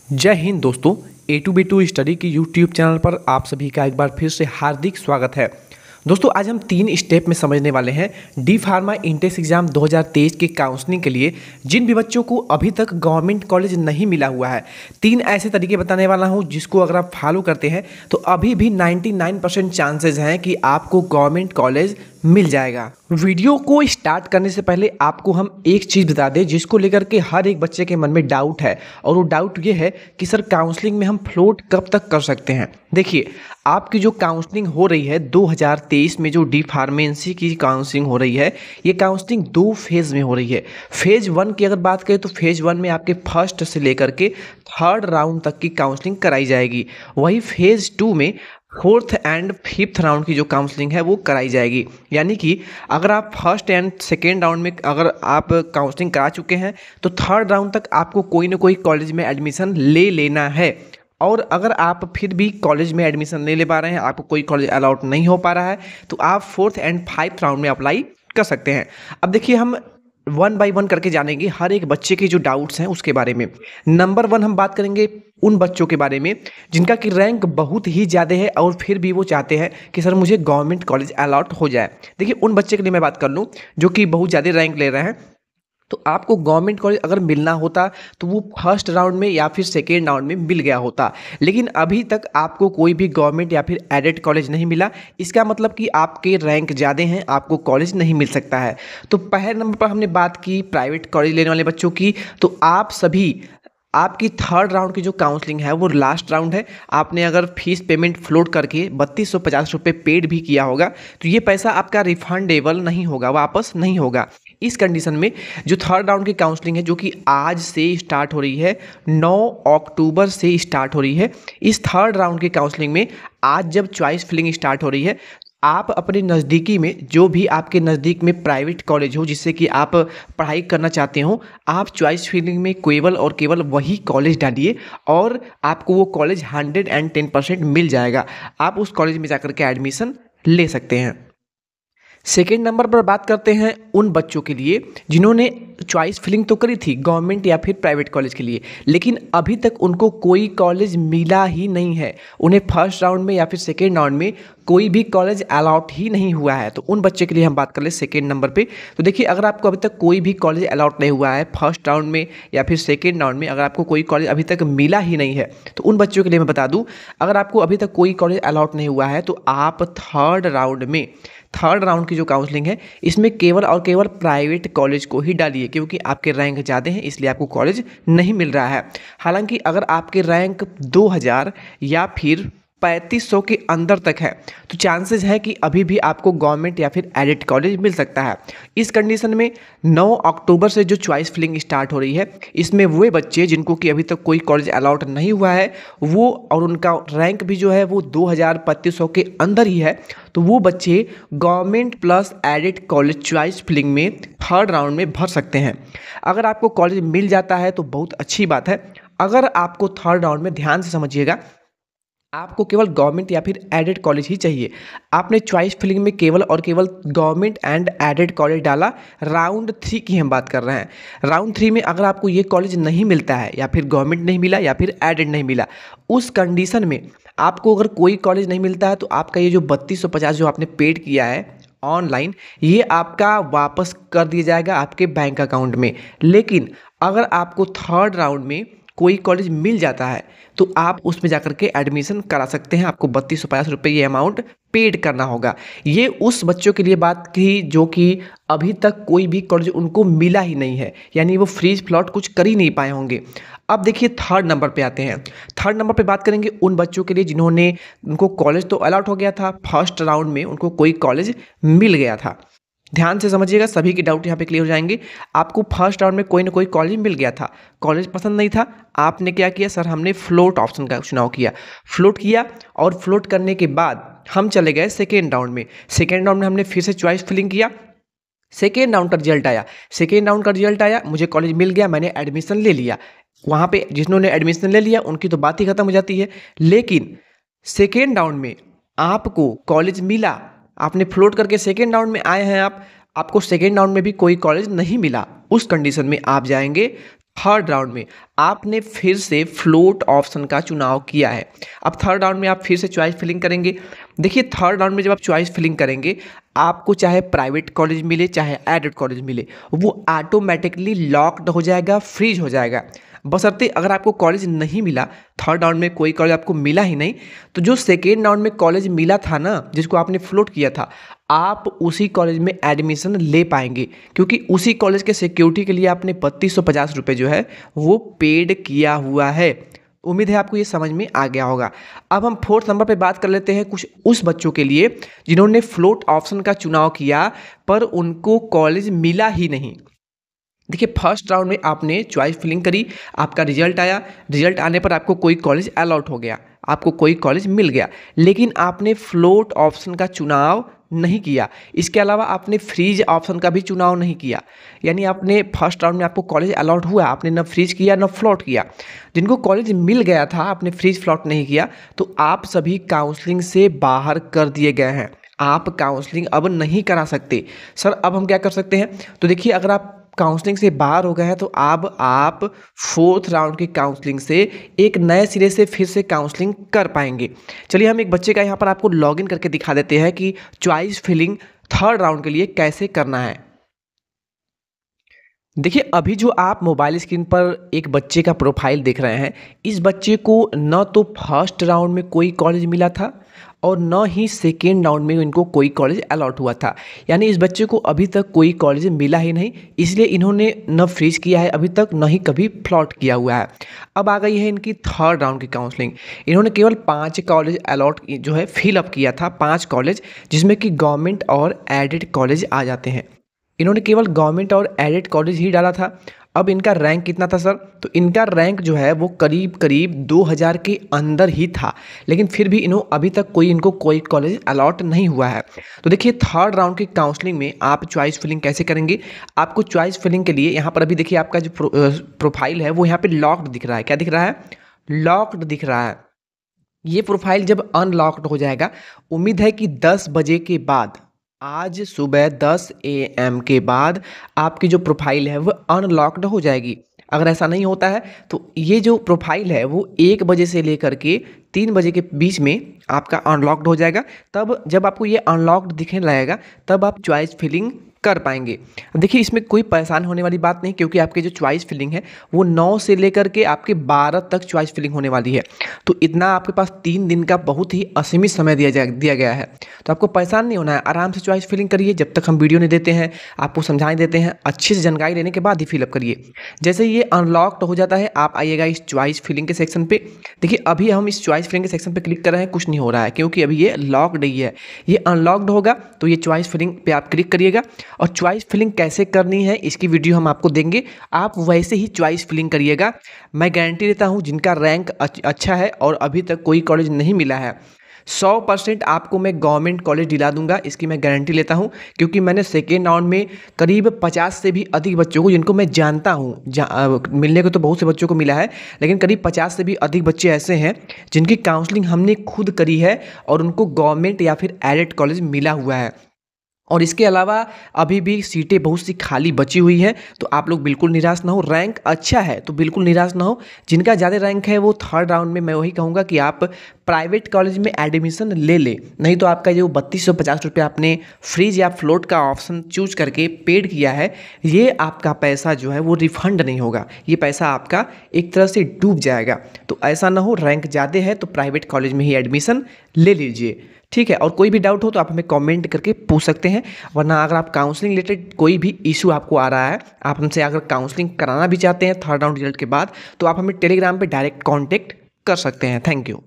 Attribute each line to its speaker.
Speaker 1: जय हिंद दोस्तों। ए to be to study की यूट्यूब चैनल पर आप सभी का एक बार फिर से हार्दिक स्वागत है। दोस्तों आज हम 3 स्टेप में समझने वाले हैं डी फार्मा इंटेंस एग्जाम 2023 के काउंसलिंग के लिए जिन भी बच्चों को अभी तक गवर्नमेंट कॉलेज नहीं मिला हुआ है। 3 ऐसे तरीके बताने वाला हूं जिसको अगर आप फॉलो करते हैं तो अभी भी 99% चांसेस हैं कि आपको गवर्नमेंट कॉलेज मिल जाएगा। वीडियो को स्टार्ट करने से पहले आपको हम एक चीज़ बता दें जिसको लेकर के हर एक बच्चे के मन में डाउट है, और वो डाउट ये है कि सर काउंसलिंग में हम फ्लोट कब तक कर सकते हैं। देखिए आपकी जो काउंसलिंग हो रही है 2023 में, जो डी फार्मेसी की काउंसलिंग हो रही है, ये काउंसलिंग 2 फेज़ में हो रही है। फेज़ 1 की अगर बात करें तो फेज़ 1 में आपके फर्स्ट से लेकर के 3rd राउंड तक की काउंसलिंग कराई जाएगी। वही फेज़ 2 में 4th एंड 5th राउंड की जो काउंसलिंग है वो कराई जाएगी। यानी कि अगर आप फर्स्ट एंड सेकेंड राउंड में अगर आप काउंसलिंग करा चुके हैं तो 3rd राउंड तक आपको कोई ना कोई कॉलेज में एडमिशन ले लेना है। और अगर आप फिर भी कॉलेज में एडमिशन नहीं ले पा रहे हैं, आपको कोई कॉलेज अलाउड नहीं हो पा रहा है, तो आप 4th एंड 5th राउंड में अप्लाई कर सकते हैं। अब देखिए हम 1 बाय 1 करके जानेंगे हर एक बच्चे के जो डाउट्स हैं उसके बारे में। नंबर 1 हम बात करेंगे उन बच्चों के बारे में जिनका कि रैंक बहुत ही ज़्यादा है और फिर भी वो चाहते हैं कि सर मुझे गवर्नमेंट कॉलेज अलॉट हो जाए। देखिए उन बच्चे के लिए मैं बात कर लूँ जो कि बहुत ज़्यादा रैंक ले रहे हैं, तो आपको गवर्नमेंट कॉलेज अगर मिलना होता तो वो फर्स्ट राउंड में या फिर सेकेंड राउंड में मिल गया होता, लेकिन अभी तक आपको कोई भी गवर्नमेंट या फिर एडेड कॉलेज नहीं मिला। इसका मतलब कि आपके रैंक ज़्यादा हैं, आपको कॉलेज नहीं मिल सकता है। तो पहले नंबर पर हमने बात की प्राइवेट कॉलेज लेने वाले बच्चों की, तो आप सभी आपकी 3rd राउंड की जो काउंसलिंग है वो लास्ट राउंड है। आपने अगर फीस पेमेंट फ्लोट करके 3250 रुपये पेड भी किया होगा तो ये पैसा आपका रिफंडेबल नहीं होगा, वापस नहीं होगा। इस कंडीशन में जो 3rd राउंड की काउंसलिंग है जो कि आज से स्टार्ट हो रही है, 9 अक्टूबर से स्टार्ट हो रही है, इस 3rd राउंड की काउंसलिंग में आज जब चॉइस फिलिंग स्टार्ट हो रही है, आप अपने नज़दीकी में जो भी आपके नज़दीक में प्राइवेट कॉलेज हो जिससे कि आप पढ़ाई करना चाहते हो, आप चॉइस फिलिंग में केवल और केवल वही कॉलेज डालिए और आपको वो कॉलेज 110% मिल जाएगा। आप उस कॉलेज में जाकर के एडमिशन ले सकते हैं। सेकेंड नंबर पर बात करते हैं उन बच्चों के लिए जिन्होंने चॉइस फिलिंग तो करी थी गवर्नमेंट या फिर प्राइवेट कॉलेज के लिए, लेकिन अभी तक उनको कोई कॉलेज मिला ही नहीं है। उन्हें फर्स्ट राउंड में या फिर सेकेंड राउंड में कोई भी कॉलेज अलॉट ही नहीं हुआ है। तो उन बच्चे के लिए हम बात कर ले सेकेंड नंबर पे। तो देखिए अगर आपको अभी तक कोई भी कॉलेज अलॉट नहीं हुआ है फर्स्ट राउंड में या फिर सेकेंड राउंड में, अगर आपको कोई कॉलेज अभी तक मिला ही नहीं है, तो उन बच्चों के लिए मैं बता दूं, अगर आपको अभी तक कोई कॉलेज अलॉट नहीं हुआ है तो आप 3rd राउंड की जो काउंसलिंग है इसमें केवल और केवल प्राइवेट कॉलेज को ही डालिए, क्योंकि आपके रैंक ज़्यादा हैं इसलिए आपको कॉलेज नहीं मिल रहा है। हालांकि अगर आपके रैंक 2000 या फिर 3500 के अंदर तक है तो चांसेस है कि अभी भी आपको गवर्नमेंट या फिर एडेड कॉलेज मिल सकता है। इस कंडीशन में 9 अक्टूबर से जो चॉइस फिलिंग स्टार्ट हो रही है, इसमें वो बच्चे जिनको कि अभी तक कोई कॉलेज अलॉट नहीं हुआ है वो और उनका रैंक भी जो है वो 2000-3500 के अंदर ही है, तो वो बच्चे government plus aided college choice filling में 3rd राउंड में भर सकते हैं। अगर आपको कॉलेज मिल जाता है तो बहुत अच्छी बात है। अगर आपको 3rd राउंड में, ध्यान से समझिएगा, आपको केवल गवर्नमेंट या फिर एडेड कॉलेज ही चाहिए, आपने चॉइस फिलिंग में केवल और केवल गवर्नमेंट एंड एडेड कॉलेज डाला, राउंड 3 की हम बात कर रहे हैं। राउंड 3 में अगर आपको ये कॉलेज नहीं मिलता है या फिर गवर्नमेंट नहीं मिला या फिर एडेड नहीं मिला, उस कंडीशन में आपको अगर कोई कॉलेज नहीं मिलता है तो आपका ये जो 3250 जो आपने पेड किया है ऑनलाइन, ये आपका वापस कर दिया जाएगा आपके बैंक अकाउंट में। लेकिन अगर आपको 3rd राउंड में कोई कॉलेज मिल जाता है तो आप उसमें जाकर के एडमिशन करा सकते हैं। आपको 3250 रुपये ये अमाउंट पेड करना होगा। ये उस बच्चों के लिए बात की जो कि अभी तक कोई भी कॉलेज उनको मिला ही नहीं है, यानी वो फ्रीज फ्लॉट कुछ कर ही नहीं पाए होंगे। अब देखिए 3rd नंबर पे आते हैं। 3rd नंबर पे बात करेंगे उन बच्चों के लिए जिन्होंने, उनको कॉलेज तो अलॉट हो गया था, फर्स्ट राउंड में उनको कोई कॉलेज मिल गया था। ध्यान से समझिएगा, सभी के डाउट यहाँ पे क्लियर हो जाएंगे। आपको फर्स्ट राउंड में कोई ना कोई कॉलेज मिल गया था, कॉलेज पसंद नहीं था, आपने क्या किया, सर हमने फ्लोट ऑप्शन का चुनाव किया, फ्लोट किया और फ्लोट करने के बाद हम चले गए सेकेंड राउंड में। सेकेंड राउंड में हमने फिर से चॉइस फिलिंग किया, सेकेंड राउंड का रिजल्ट आया, मुझे कॉलेज मिल गया, मैंने एडमिशन ले लिया। वहाँ पे जिन्होंने एडमिशन ले लिया उनकी तो बात ही खत्म हो जाती है। लेकिन सेकेंड राउंड में आपको कॉलेज मिला, आपने फ्लोट करके सेकेंड राउंड में आए हैं, आपको सेकेंड राउंड में भी कोई कॉलेज नहीं मिला, उस कंडीशन में आप जाएंगे थर्ड राउंड में आपने फिर से फ्लोट ऑप्शन का चुनाव किया है। अब थर्ड राउंड में आप फिर से चॉइस फिलिंग करेंगे। देखिए थर्ड राउंड में जब आप चॉइस फिलिंग करेंगे, आपको चाहे प्राइवेट कॉलेज मिले चाहे एडेड कॉलेज मिले, वो ऑटोमेटिकली लॉक्ड हो जाएगा, फ्रीज हो जाएगा। बशर्ते अगर आपको कॉलेज नहीं मिला, थर्ड राउंड में कोई कॉलेज आपको मिला ही नहीं, तो जो सेकेंड राउंड में कॉलेज मिला था ना, जिसको आपने फ्लोट किया था, आप उसी कॉलेज में एडमिशन ले पाएंगे, क्योंकि उसी कॉलेज के सिक्योरिटी के लिए आपने 3250 रुपये जो है वो पेड किया हुआ है। उम्मीद है आपको ये समझ में आ गया होगा। अब हम फोर्थ नंबर पे बात कर लेते हैं कुछ उस बच्चों के लिए जिन्होंने फ्लोट ऑप्शन का चुनाव किया पर उनको कॉलेज मिला ही नहीं। देखिए फर्स्ट राउंड में आपने चॉइस फिलिंग करी, आपका रिजल्ट आया, रिजल्ट आने पर आपको कोई कॉलेज अलॉट हो गया, आपको कोई कॉलेज मिल गया, लेकिन आपने फ्लोट ऑप्शन का चुनाव नहीं किया। इसके अलावा आपने फ्रीज ऑप्शन का भी चुनाव नहीं किया। यानी आपने फर्स्ट राउंड में आपको कॉलेज अलॉट हुआ, आपने न फ्रीज किया न फ्लोट किया। जिनको कॉलेज मिल गया था, आपने फ्रीज फ्लोट नहीं किया, तो आप सभी काउंसलिंग से बाहर कर दिए गए हैं। आप काउंसलिंग अब नहीं करा सकते। सर अब हम क्या कर सकते हैं? तो देखिए अगर आप काउंसलिंग से बाहर हो गए हैं तो अब आप फोर्थ राउंड की काउंसलिंग से एक नए सिरे से फिर से काउंसलिंग कर पाएंगे। चलिए हम एक बच्चे का यहाँ पर आपको लॉगिन करके दिखा देते हैं कि चॉइस फिलिंग थर्ड राउंड के लिए कैसे करना है। देखिए अभी जो आप मोबाइल स्क्रीन पर एक बच्चे का प्रोफाइल देख रहे हैं, इस बच्चे को न तो फर्स्ट राउंड में कोई कॉलेज मिला था और न ही सेकेंड राउंड में इनको कोई कॉलेज अलॉट हुआ था। यानी इस बच्चे को अभी तक कोई कॉलेज मिला ही नहीं, इसलिए इन्होंने न फ्रीज किया है अभी तक, न ही कभी फ्लॉट किया हुआ है। अब आ गई है इनकी थर्ड राउंड की काउंसलिंग। इन्होंने केवल 5 कॉलेज अलॉट जो है फिलअप किया था, 5 कॉलेज, जिसमें कि गवर्नमेंट और एडेड कॉलेज आ जाते हैं। इन्होंने केवल गवर्नमेंट और एडेड कॉलेज ही डाला था। अब इनका रैंक कितना था सर? तो इनका रैंक जो है वो करीब करीब 2000 के अंदर ही था, लेकिन फिर भी अभी तक इनको कोई कॉलेज अलॉट नहीं हुआ है। तो देखिए थर्ड राउंड की काउंसलिंग में आप चॉइस फिलिंग कैसे करेंगे? आपको चॉइस फिलिंग के लिए यहाँ पर अभी देखिए आपका जो प्रोफाइल है वो यहाँ पे लॉक्ड दिख रहा है। क्या दिख रहा है? लॉक्ड दिख रहा है। ये प्रोफाइल जब अनलॉक्ड हो जाएगा, उम्मीद है कि 10 बजे के बाद, आज सुबह 10 AM के बाद आपकी जो प्रोफाइल है वो अनलॉक्ड हो जाएगी। अगर ऐसा नहीं होता है तो ये जो प्रोफाइल है वो 1 बजे से लेकर के 3 बजे के बीच में आपका अनलॉक्ड हो जाएगा। तब जब आपको ये अनलॉक्ड दिखने लगेगा तब आप चॉइस फिलिंग कर पाएंगे। देखिए इसमें कोई परेशान होने वाली बात नहीं, क्योंकि आपकी जो चॉइस फिलिंग है वो 9 से लेकर के आपके 12 तक चॉइस फिलिंग होने वाली है। तो इतना आपके पास 3 दिन का बहुत ही असीमित समय दिया गया है। तो आपको परेशान नहीं होना है, आराम से चॉइस फिलिंग करिए। जब तक हम वीडियो नहीं देते हैं, आपको समझाई देते हैं, अच्छे से जानकारी लेने के बाद ही फिलअप करिए। जैसे ये अनलॉक्ड हो जाता है, आप आइएगा इस चॉइस फिलिंग के सेक्शन पे। देखिए अभी हम इस चॉइस फिलिंग के सेक्शन पे क्लिक कर रहे हैं, कुछ नहीं हो रहा है क्योंकि अभी ये लॉक्ड ही है। ये अनलॉक्ड होगा तो ये चॉइस फिलिंग पे आप क्लिक करिएगा, और चॉइस फिलिंग कैसे करनी है इसकी वीडियो हम आपको देंगे। आप वैसे ही चॉइस फिलिंग करिएगा। मैं गारंटी देता हूँ जिनका रैंक अच्छा है और अभी तक कोई कॉलेज नहीं मिला है, 100% आपको मैं गवर्नमेंट कॉलेज दिला दूंगा, इसकी मैं गारंटी लेता हूं। क्योंकि मैंने सेकेंड राउंड में करीब 50 से भी अधिक बच्चों को, जिनको मैं जानता हूं, मिलने को तो बहुत से बच्चों को मिला है, लेकिन करीब 50 से भी अधिक बच्चे ऐसे हैं जिनकी काउंसलिंग हमने खुद करी है और उनको गवर्नमेंट या फिर एडेड कॉलेज मिला हुआ है। और इसके अलावा अभी भी सीटें बहुत सी खाली बची हुई हैं, तो आप लोग बिल्कुल निराश ना हो। रैंक अच्छा है तो बिल्कुल निराश ना हो। जिनका ज़्यादा रैंक है वो थर्ड राउंड में, मैं वही कहूँगा कि आप प्राइवेट कॉलेज में एडमिशन ले ले, नहीं तो आपका जो 3250 रुपये आपने फ्रीज या फ्लोट का ऑप्शन चूज करके पेड किया है, ये आपका पैसा जो है वो रिफंड नहीं होगा, ये पैसा आपका एक तरह से डूब जाएगा। तो ऐसा ना हो, रैंक ज़्यादा है तो प्राइवेट कॉलेज में ही एडमिशन ले लीजिए, ठीक है। और कोई भी डाउट हो तो आप हमें कमेंट करके पूछ सकते हैं, वरना अगर आप काउंसलिंग रिलेटेड कोई भी इशू आपको आ रहा है, आप हमसे अगर काउंसलिंग कराना भी चाहते हैं थर्ड राउंड रिजल्ट के बाद, तो आप हमें टेलीग्राम पे डायरेक्ट कांटेक्ट कर सकते हैं। Thank you.